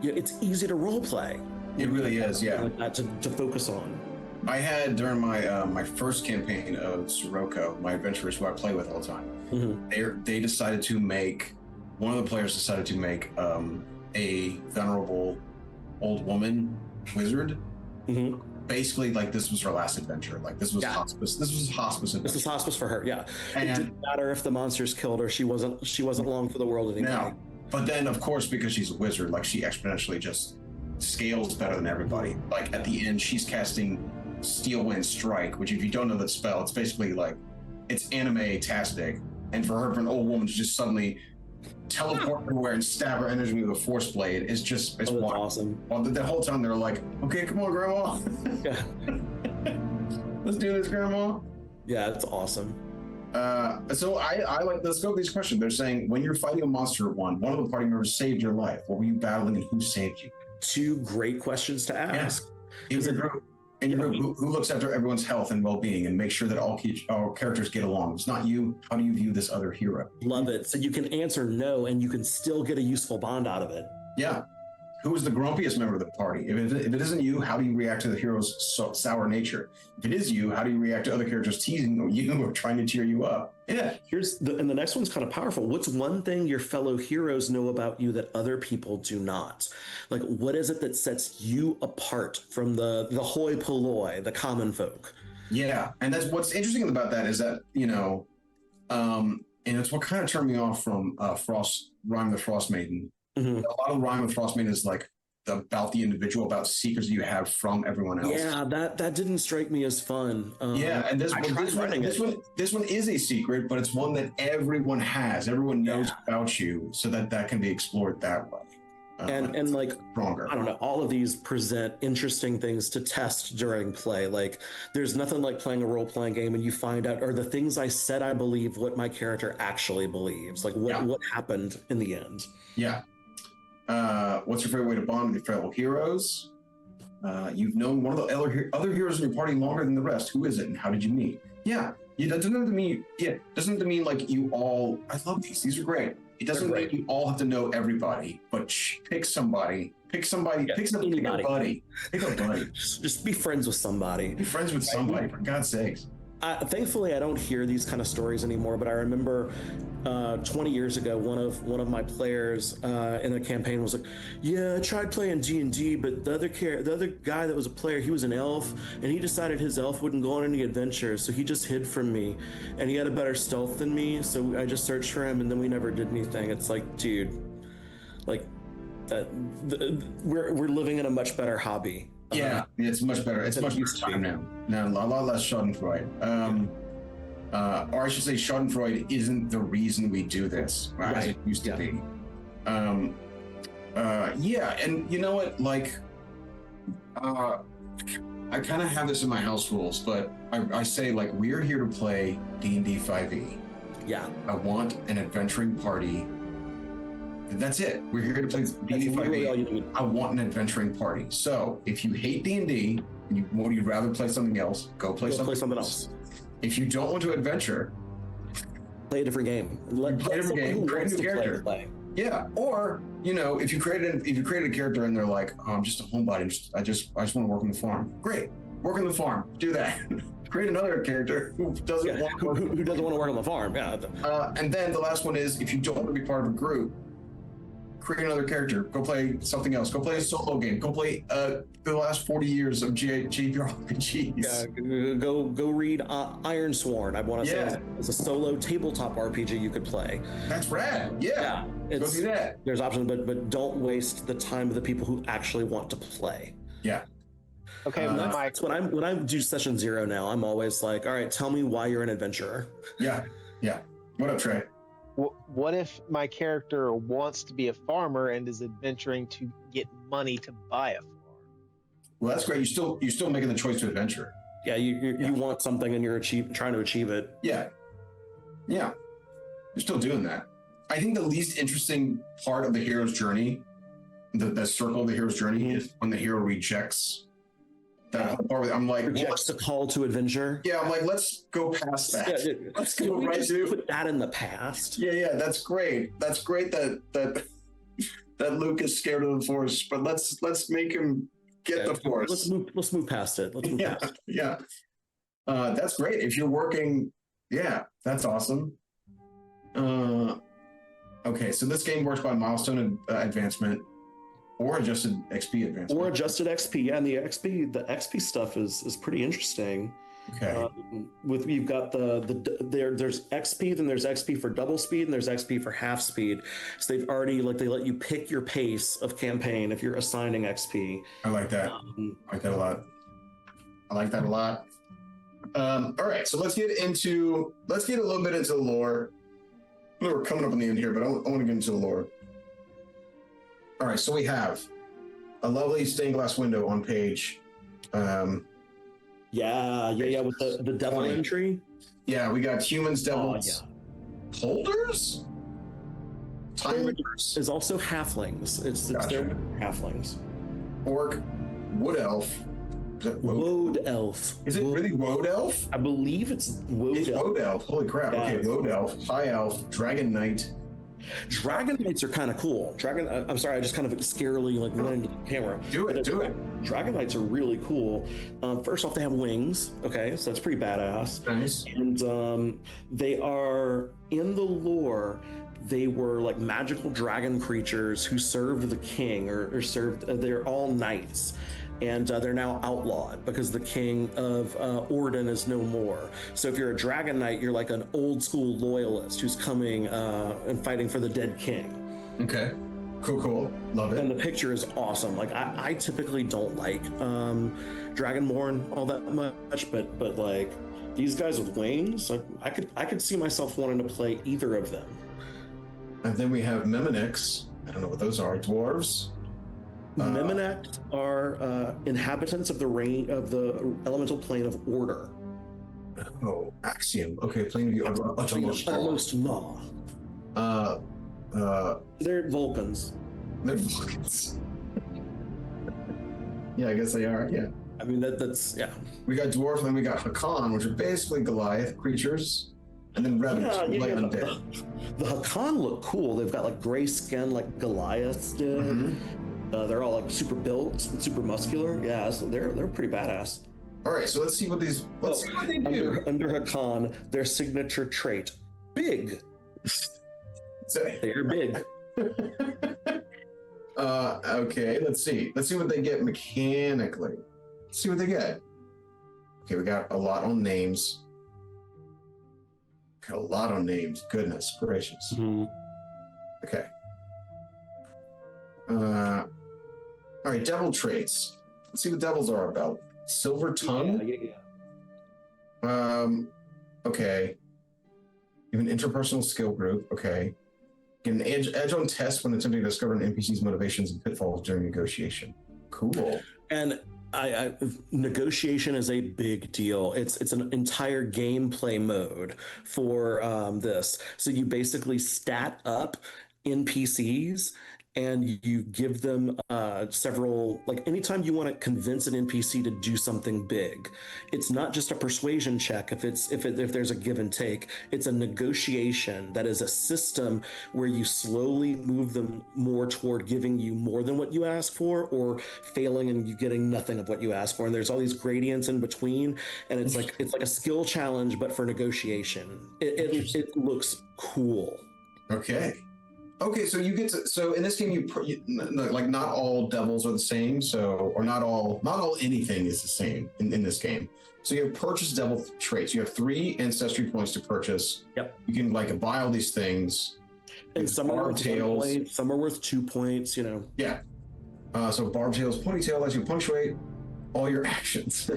it's easy to role play. It really is, like that to focus on. I had during my my first campaign of Sirocco, my adventurers who I play with all the time. Mm-hmm. They decided to make. One of the players decided to make a venerable old woman wizard. Mm-hmm. Basically, like, this was her last adventure. Like, this was hospice. This was hospice adventure. This is hospice for her. Yeah, and it didn't matter if the monsters killed her. She wasn't long for the world anymore. No, but then of course, because she's a wizard, like, she exponentially just scales better than everybody. Like, at the end, she's casting Steel Wind Strike, which, if you don't know that spell, it's basically like, it's anime-tastic. And for her, for an old woman to just suddenly teleport everywhere and stab her energy with a force blade, it's wild. Awesome. Well, the whole time they're like, okay, come on, Grandma. Yeah. Let's do this, Grandma. Yeah, it's awesome. So I like, let's go with these questions. They're saying, when you're fighting a monster at one of the party members saved your life. What were you battling and who saved you? Two great questions to ask. And who looks after everyone's health and well-being and makes sure that all characters get along? If it's not you, how do you view this other hero? Love it. So you can answer no, and you can still get a useful bond out of it. Yeah. Who is the grumpiest member of the party? If it isn't you, how do you react to the hero's sour nature? If it is you, how do you react to other characters teasing you or trying to cheer you up? Yeah. And the next one's kind of powerful. What's one thing your fellow heroes know about you that other people do not? Like, what is it that sets you apart from the hoi polloi, the common folk? Yeah, and that's what's interesting about that is that, and it's what kind of turned me off from Rhyme the Frost Maiden. Mm-hmm. A lot of Rhyme with Frost Maiden is like about the individual, about secrets you have from everyone else. Yeah, that didn't strike me as fun. And this one is a secret, but it's one that everyone has. Everyone knows about you, so that can be explored that way. And like, stronger. I don't know, all of these present interesting things to test during play. Like, there's nothing like playing a role-playing game and you find out, are the things I said I believe what my character actually believes? Like, what happened in the end? Yeah. What's your favorite way to bond with your fellow heroes? You've known one of the other heroes in your party longer than the rest. Who is it, and how did you meet? Yeah, that doesn't have to mean. Yeah, doesn't have to mean like you all. I love these. These are great. It doesn't mean you all have to know everybody, but pick somebody. Pick a buddy. Pick a buddy. Just be friends with somebody. Be friends with somebody, for God's sakes. Thankfully, I don't hear these kind of stories anymore, but I remember 20 years ago, one of my players in a campaign was like, yeah, I tried playing D&D, but the other guy that was a player, he was an elf, and he decided his elf wouldn't go on any adventures, so he just hid from me, and he had a better stealth than me, so I just searched for him, and then we never did anything. It's like, dude, like, we're living in a much better hobby. Yeah, it's much better. It's much more time now. Now, a lot less Schadenfreude. Or I should say, Schadenfreude isn't the reason we do this, as it used to be. Yeah, and you know what? Like, I kind of have this in my house rules, but I say like we're here to play D&D 5e. Yeah. I want an adventuring party. That's it. We're here to play D&D 5e. Really all you need. I want an adventuring party. So if you hate D&D and you'd rather play something else, go play something else. If you don't want to adventure, play a different game. Play a different game. Create a new character. Play. Yeah, or if you created a character and they're like, oh, I'm just a homebody, I just want to work on the farm. Great, work on the farm. Do that. Create another character who doesn't want to work. Who doesn't want to work on the farm? Yeah. And then the last one is, if you don't want to be part of a group, create another character. Go play something else. Go play a solo game. Go play the last 40 years of JRPGs. Yeah, go read Ironsworn. I want to say it's a solo tabletop RPG you could play. That's rad. Yeah. Go do that. There's options, but don't waste the time of the people who actually want to play. Yeah. Okay, Mike. When I do session 0 now, I'm always like, all right, tell me why you're an adventurer. Yeah. What up, Trey? What if my character wants to be a farmer and is adventuring to get money to buy a farm? Well, that's great. You're still making the choice to adventure. Yeah, you want something and you're trying to achieve it. Yeah. You're still doing that. I think the least interesting part of the hero's journey, the circle of the hero's journey, is when the hero rejects that part. I'm like, rejects the call to adventure. Yeah, I'm like, let's go past that. Yeah, let's go right to put that in the past. Yeah, that's great. That's great that Luke is scared of the Force, but let's make him get the Force. Let's move past it. Let's move past it. Yeah. That's great. If you're working, that's awesome. Okay, so this game works by milestone advancement or adjusted XP advancement. Or adjusted XP. Yeah, and the XP stuff is pretty interesting. Okay. You've got there's XP, then there's XP for double speed, and there's XP for half speed. So they've already they let you pick your pace of campaign if you're assigning XP. I like that. I like that a lot. All right, so let's get a little bit into the lore. I know we're coming up on the end here, but I want to get into the lore. All right, so we have a lovely stained glass window on page. Yeah, with the devil 20. entry. Yeah, we got humans, devils, holders, time readers. Is also halflings. It's their halflings. Orc, wood elf. Is that Woad elf. Is it really woad elf? I believe it's woad It's elf. woad elf. Holy crap! Yeah, Okay, woad elf, high elf, dragon knight. Dragon knights are kind of cool. I'm sorry, I just kind of scarily went into the camera. Do it. Dragon knights are really cool. First off, they have wings. Okay, so that's pretty badass. Nice. And they are in the lore. They were like magical dragon creatures who served the king, or served. They're all knights. And they're now outlawed because the king of Orden is no more. So if you're a dragon knight, you're like an old school loyalist who's coming and fighting for the dead king. Okay. Cool. Love it. And the picture is awesome. Like I typically don't like Dragonborn all that much, but like these guys with wings, I could see myself wanting to play either of them. And then we have Memonics. I don't know what those are. Dwarves. Memenex are inhabitants of the elemental plane of order. Oh, Axiom. Okay, plane of the Uttermost Maw. They're Vulcans. They're Vulcans. Yeah, I guess they are. Yeah. I mean that's yeah. We got dwarf, and then we got Hakan, which are basically Goliath creatures, and then rebels, undead. The Hakan look cool. They've got like gray skin, like Goliaths did. Mm-hmm. They're all like super built and super muscular. Yeah, so they're pretty badass. All right, so let's see what they do. Under Hakan, their signature trait: big. They're big. Okay, let's see what they get mechanically. Let's see what they get. Okay, we got a lot on names. Goodness gracious. Mm-hmm. Okay. All right, devil traits. Let's see what devils are about. Silver tongue. Yeah. Okay. You have an interpersonal skill group. Okay. Get an edge on tests when attempting to discover an NPC's motivations and pitfalls during negotiation. Cool. And negotiation is a big deal. It's an entire gameplay mode for this. So you basically stat up NPCs and you give them several, like anytime you want to convince an NPC to do something big, it's not just a persuasion check if there's a give and take. It's a negotiation that is a system where you slowly move them more toward giving you more than what you ask for, or failing and you getting nothing of what you ask for. And there's all these gradients in between, and it's like a skill challenge but for negotiation. It looks cool. Okay, so you get to, so in this game like not all devils are the same, so, or not all anything is the same in this game. So you have purchase devil traits. You have 3 ancestry points to purchase. Yep. You can like buy all these things. And some are worth 1 tails. point, some are worth 2 points, you know. Yeah. So barb tails, ponytail lets you punctuate all your actions.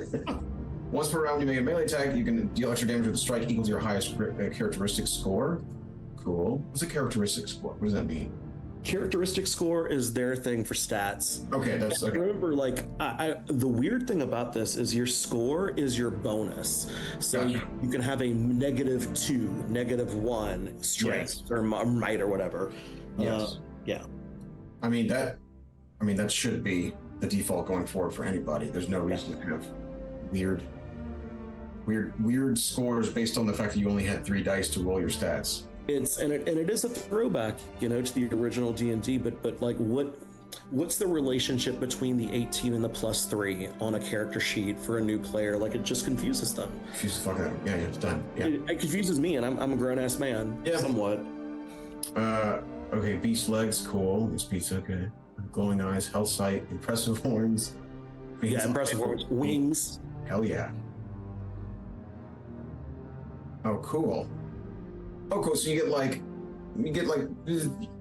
Once per round, you make a melee attack. You can deal extra damage with a strike equal to your highest characteristic score. Cool. What's a characteristic score? What does that mean? Characteristic score is their thing for stats. Okay, that's okay. Remember, like, the weird thing about this is your score is your bonus. So Gotcha. you can have a -2, -1 strength or might or whatever. Yes. Yeah. I mean that should be the default going forward for anybody. There's no reason to have weird scores based on the fact that you only had 3 dice to roll your stats. It is a throwback, you know, to the original D&D, but like what's the relationship between the 18 and the +3 on a character sheet for a new player? Like, it just confuses them. Confuse the fuck out of them. Yeah, it's done. Yeah. It confuses me, and I'm a grown ass man. Yeah. Somewhat. Okay, beast legs, cool. It's beast, okay. Glowing eyes, health sight, impressive horns. Yeah, impressive horns. Wings. Hell yeah. Oh, cool. Oh, cool. So you get like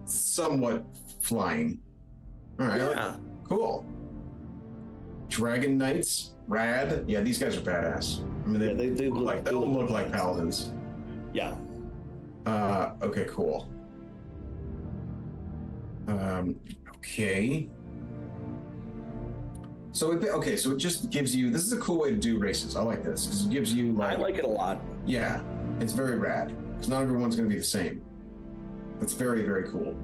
somewhat flying. All right. Yeah. Cool. Dragon Knights, rad. Yeah, these guys are badass. I mean, they look like paladins. Yeah. Okay, cool. Okay. So it just gives you. This is a cool way to do races. I like this because it gives you like. I like it a lot. Yeah, it's very rad. Because not everyone's going to be the same. That's very, very cool.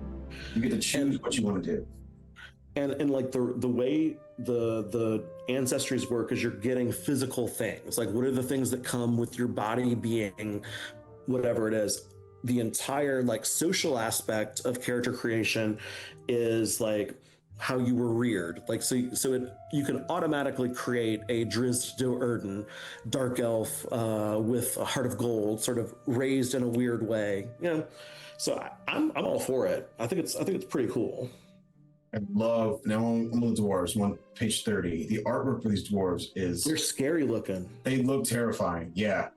You get to choose what you want to do. And like the way the ancestries work is you're getting physical things. Like, what are the things that come with your body being whatever it is? The entire like social aspect of character creation is like how you were reared. Like, you can automatically create a Drizzt Do'Urden dark elf with a heart of gold, sort of raised in a weird way. You know, so I'm all for it. I think it's pretty cool. I love, now I'm on the dwarves, I'm on page 30. The artwork for these dwarves They're scary looking. They look terrifying. Yeah,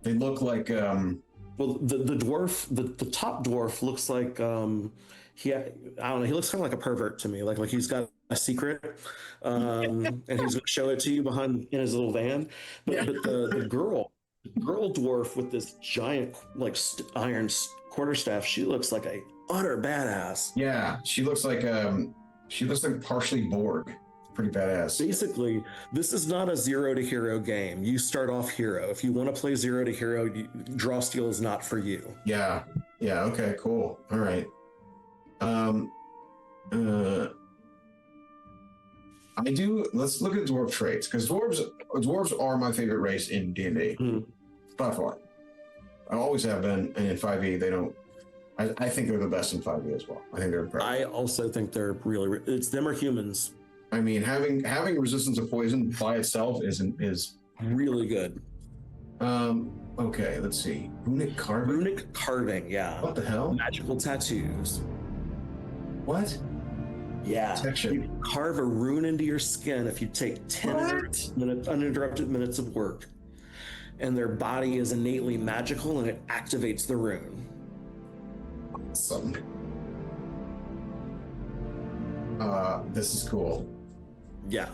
they look like well, the dwarf, the top dwarf looks like I don't know, he looks kind of like a pervert to me, like he's got a secret, and he's gonna show it to you in his little van. But the girl dwarf with this giant like iron quarterstaff, she looks like a utter badass. Yeah, she looks like partially Borg. Pretty badass. Basically, this is not a 0 to hero game. You start off hero. If you want to play 0 to hero, draw steel is not for you. Yeah. Okay. Cool. All right. Let's look at dwarf traits, because dwarves are my favorite race in D&D. By far. I always have been, and in 5e they don't. I think they're the best in 5e as well. I think they're incredible. I also think they're really. It's them or humans. I mean, having resistance to poison by itself is really good. Okay, let's see. Runic carving. Runic carving, yeah. What the hell? Magical tattoos. What? Yeah. Protection. You can carve a rune into your skin if you take 10 uninterrupted minutes of work. And their body is innately magical and it activates the rune. Awesome. This is cool. Yeah.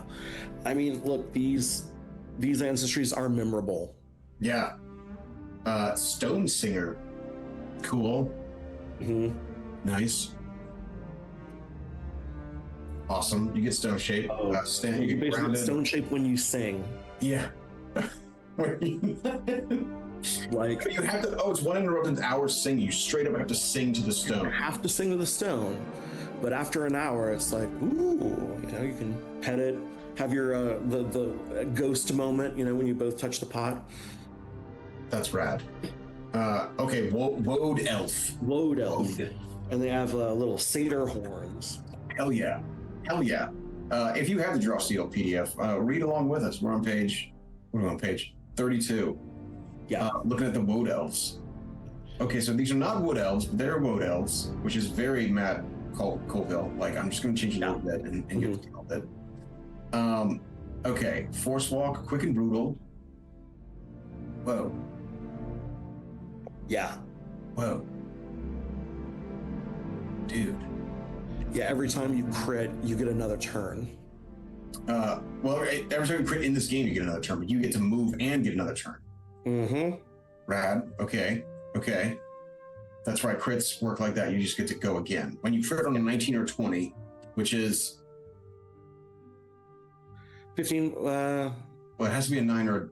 I mean, look, these ancestries are memorable. Yeah. Stone Singer. Cool. Mm-hmm. Nice. Awesome. You get stone shape. Oh, You you get basically grounded. stone shape when you sing. Yeah. you Like have to. Oh, it's 1 hour sing. You straight up have to sing to the you stone. have to sing to the stone, but after an hour, it's like, ooh, you know, you can pet it, have your the ghost moment, you know, when you both touch the pot. That's rad. Okay, Woad Elf. Woad elf, Woad. and they have little satyr horns. Hell yeah. Hell yeah. If you have the Draw Steel PDF, read along with us. We're on page 32. Yeah. Looking at the Woad Elves. Okay, so these are not Wood Elves, but they're Woad Elves, which is very Matt Colville. Like, I'm just going to change it a little bit and get it a little bit. Okay, Force Walk, quick and brutal. Whoa. Yeah. Whoa. Dude. Yeah, every time you crit, you get another turn. Well, every time you crit in this game, you get another turn, but you get to move and get another turn. Mm-hmm. Rad. Okay. That's right. Crits work like that. You just get to go again. When you crit on a 19 or 20, which is 15. Well, it has to be a 9 or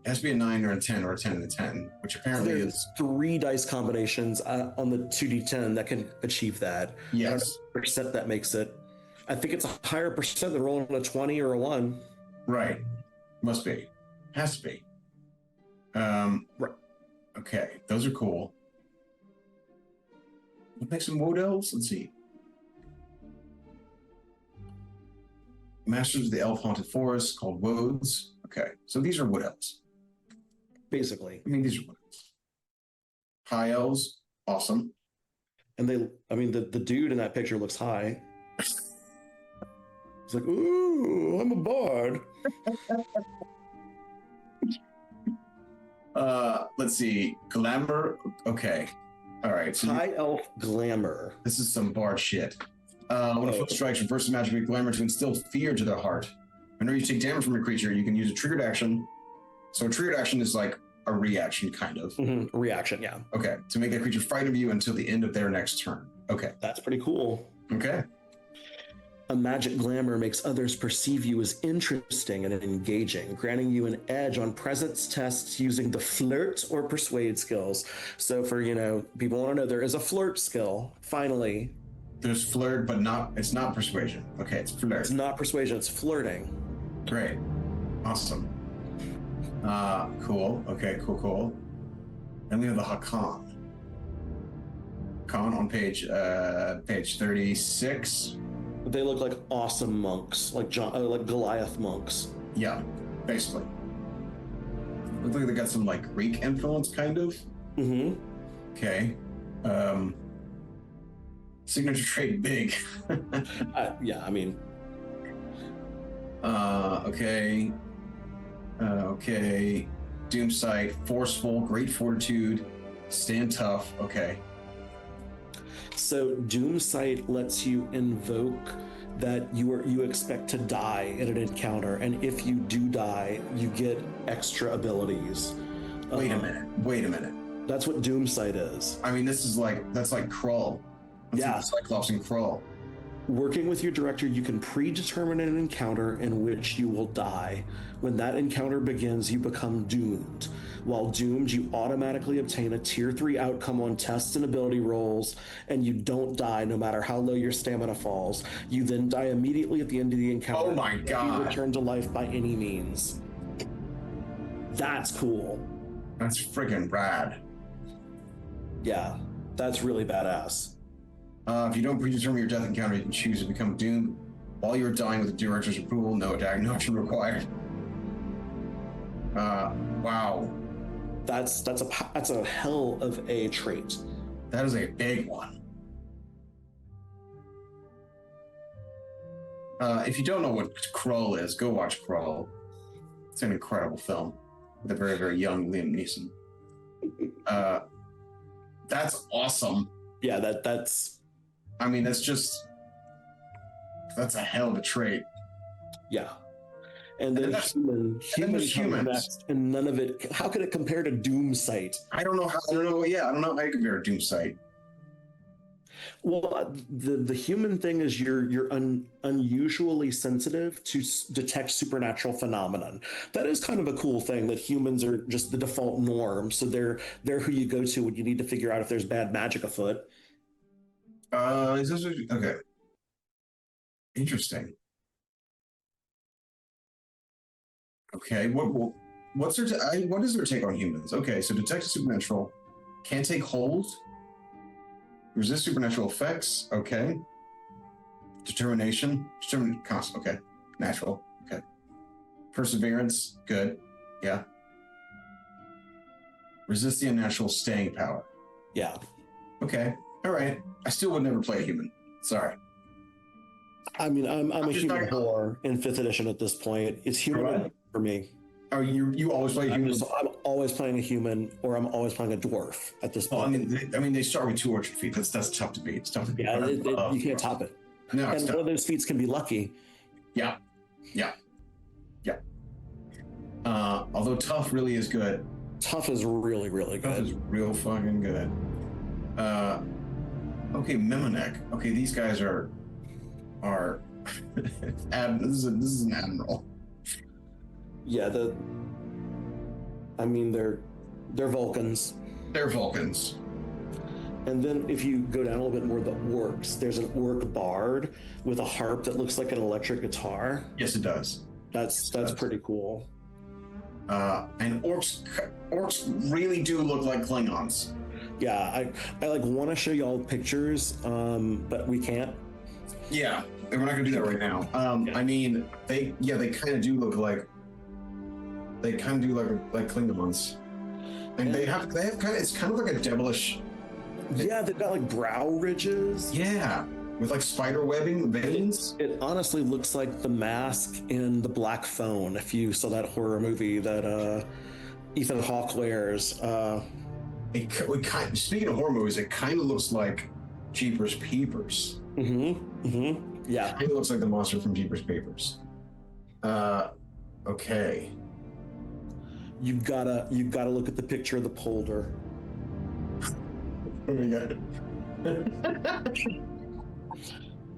a 10 or a 10 and a 10, which apparently There's is 3 dice combinations on the 2d10 that can achieve that. yes. I don't know what percent that makes it. I think it's a higher percent than rolling a 20 or a 1. Right. Must be. Has to be. Right. Okay, those are cool. What makes them Wood Elves? Let's see. Masters of the Elf Haunted Forest, called Woads. Okay, so these are Wood Elves. Basically. I mean, these are Wood Elves. High Elves, awesome. And the dude in that picture looks high. It's like, ooh, I'm a bard. Let's see. Glamour. Okay. All right. So High elf glamour. this is some bard shit. When a foot strikes, reverse the magic of glamour to instill fear to their heart. Whenever you take damage from a creature, you can use a triggered action. So a triggered action is like a reaction, kind of. Mm-hmm. Reaction, yeah. Okay. To make that creature frightened of you until the end of their next turn. Okay. That's pretty cool. Okay. A magic glamour makes others perceive you as interesting and engaging, granting you an edge on presence tests using the flirt or persuade skills. So for, people want to know, there is a flirt skill, finally. There's flirt, but it's not persuasion. Okay, it's flirt. It's not persuasion, it's flirting. Great. Awesome. Cool. Okay, cool. Then we have the Hakan. Hakan on page 36. They look like awesome monks, like Goliath monks. Yeah, basically. Look like they got some like Greek influence, kind of. Mm-hmm. Okay. Signature trait big. Yeah, I mean. Okay. Okay. Doomsight, forceful, great fortitude, stand tough. Okay. So Doomsight lets you invoke that you expect to die in an encounter, and if you do die, you get extra abilities. Wait a minute. That's what Doomsight is. I mean, that's like Krull. Yeah. Like Cyclops and Krull. Working with your director, you can predetermine an encounter in which you will die. When that encounter begins, you become doomed. While doomed, you automatically obtain a tier 3 outcome on tests and ability rolls, and you don't die no matter how low your stamina falls. You then die immediately at the end of the encounter. Oh my God. You return to life by any means. That's cool. That's friggin' rad. Yeah, that's really badass. If you don't predetermine your death encounter, you can choose to become doomed. While you're dying with the director's approval, no action required. Wow. That's a hell of a trait. That is a big one. If you don't know what Krull is, go watch Krull. It's an incredible film with a very, very young Liam Neeson. That's awesome. Yeah, that's. I mean, that's a hell of a trait. Yeah. And then humans. Next, and none of it. How could it compare to Doomsight? I don't know how. I don't know how you compare Doomsight. Well, the human thing is you're unusually sensitive to detect supernatural phenomenon. That is kind of a cool thing that humans are just the default norm. So they're who you go to when you need to figure out if there's bad magic afoot. Is this okay? Interesting. Okay, what's their what is their take on humans? Okay, so detect supernatural, can't take hold, resist supernatural effects. Okay, determination, cost. Okay, natural. Okay, perseverance. Good. Yeah. Resist the unnatural staying power. Yeah. Okay. All right. I still would never play a human. Sorry. I mean, I'm a just human not- whore in 5th edition at this point. It's human What? for me. Oh, you always play I'm, humans? I'm always playing a human, or I'm always playing a dwarf at this Well, point. I mean, they start with 2 orchard feet. That's tough to beat. It's tough to beat. Yeah, you can't top it. No, it's And tough. one of those feats can be lucky. Yeah. Although tough really is good. Tough is really, really Tough good. is real fucking good. Okay, Memonek. Okay, these guys are this is an admiral. Yeah, they're Vulcans. They're Vulcans. And then if you go down a little bit more, the orcs. There's an orc bard with a harp that looks like an electric guitar. Yes, it does. That's pretty cool. And orcs really do look like Klingons. Yeah, I like want to show you all pictures, but we can't. Yeah, we're not gonna do that right now. Yeah. I mean, they kind of do look like Klingons, and they have kind of it's kind of like a devilish. Yeah, they've got like brow ridges. Yeah, with like spider webbing veins. It honestly looks like the mask in The Black Phone. If you saw that horror movie that Ethan Hawke wears. Speaking of horror movies, it kind of looks like Jeepers Peepers. Yeah. Kind of looks like the monster from Jeepers Peepers. Okay. You gotta look at the picture of the polder. What do we got?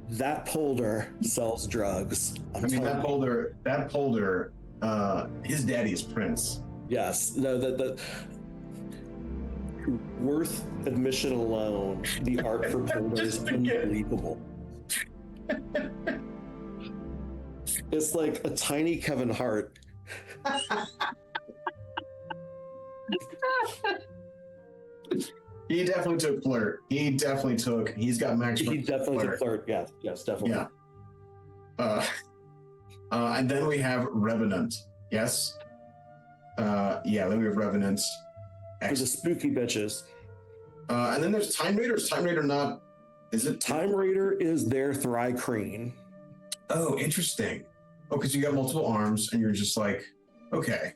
That polder sells drugs. I mean, that polder, his daddy is Prince. Yes. No, that worth admission alone, the art for polder is unbelievable. It's like a tiny Kevin Hart. He definitely took flirt. He's got max. He definitely took flirt. Yes, definitely. Yeah. And then we have Revenant. Yes. Then we have Revenant. For the spooky bitches. And then there's Time Raider. Is Time Raider not? Is it? Time Raider is their Thri-kreen. Oh, interesting. Oh, because you got multiple arms, and you're just like, okay.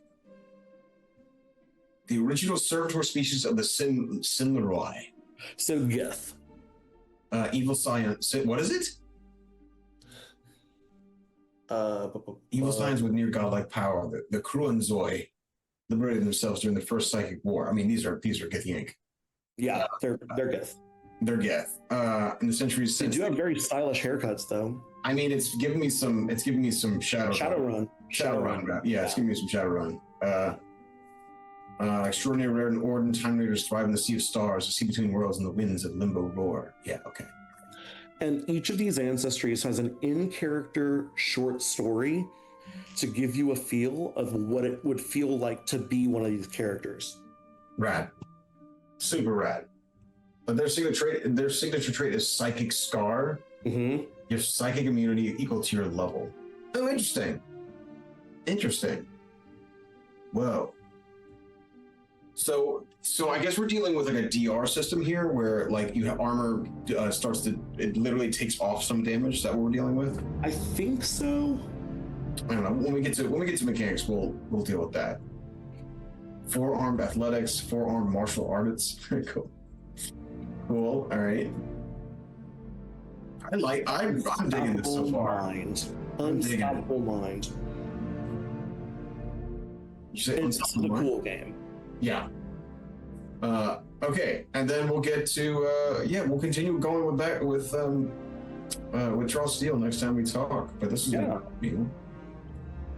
The original servitor species of the Sinlaroi. So Gith. Evil science. What is it? Evil science with near godlike power. The Kruanzoi liberated themselves during the first psychic war. I mean, these are Githyank. Yeah, they're Gith. They're Gith. In the centuries They since, do have very stylish haircuts, though. I mean, it's giving me some Shadowrun. Yeah, it's giving me some Shadowrun. Extraordinary rare and Orden Time Raiders thrive in the sea of stars, the sea between worlds, and the winds of limbo roar. Yeah, okay. And each of these ancestries has an in-character short story to give you a feel of what it would feel like to be one of these characters. Rad. Super rad. But their signature trait is Psychic Scar. Mm-hmm. You have psychic immunity equal to your level. Oh, interesting. Whoa. So I guess we're dealing with like a DR system here, where like you have armor it literally takes off some damage. Is that what we're dealing with? I think so. I don't know. When we get to mechanics, we'll deal with that. 4-armed athletics, 4-armed martial arts. Cool. All right. I'm digging this so far. Unstoppable mind. You say It's a unstoppable mind? cool game. Yeah. Okay, and then we'll get to we'll continue going with that with Draw Steel next time we talk. But this is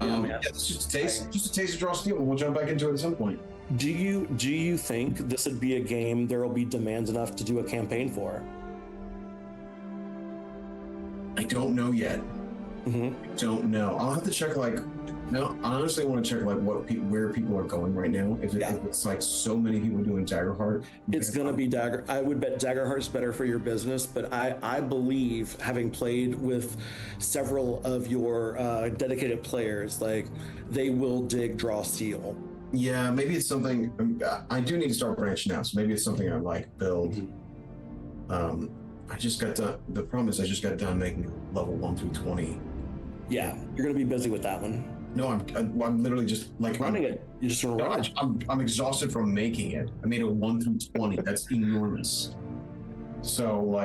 it's just a taste of Draw Steel, and we'll jump back into it at some point. Do you think this would be a game there will be demand enough to do a campaign for? I don't know yet. Mm-hmm. I don't know. I'll have to check. No, I honestly want to check where people are going right now. If it's like so many people doing Daggerheart, it's gonna be Dagger. I would bet Daggerheart's better for your business, but I believe, having played with several of your dedicated players, like they will dig Draw Steel. Yeah, maybe it's something. I do need to start branching out, so maybe it's something I build. I just got done. The problem is I just got done making level 1 through 20. Yeah, you're gonna be busy with that one. No, I'm literally just running it. You just want to run it. I'm exhausted from making it. I made a 1 through 20. That's enormous. So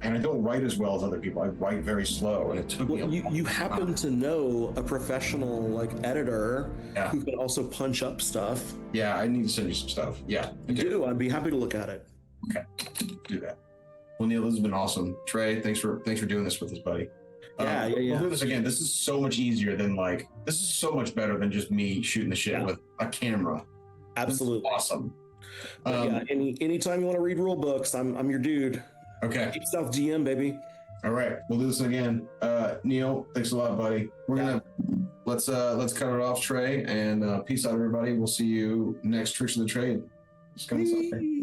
and I don't write as well as other people. I write very slow, and it took me. You happen to know a professional editor who can also punch up stuff. Yeah, I need to send you some stuff. Yeah, I do. I'd be happy to look at it. Okay, do that. Well, Neil, this has been awesome. Trey, thanks for doing this with us, buddy. Yeah. We'll do this again. This is so much easier than this is so much better than just me shooting the shit with a camera. Absolutely awesome. Anytime you want to read rule books, I'm your dude. Okay. Keep South GM, baby. All right, we'll do this again. Neil, thanks a lot, buddy. We're gonna let's cut it off, Trey, and peace out, everybody. We'll see you next Tricks of the Trade. Just gonna say.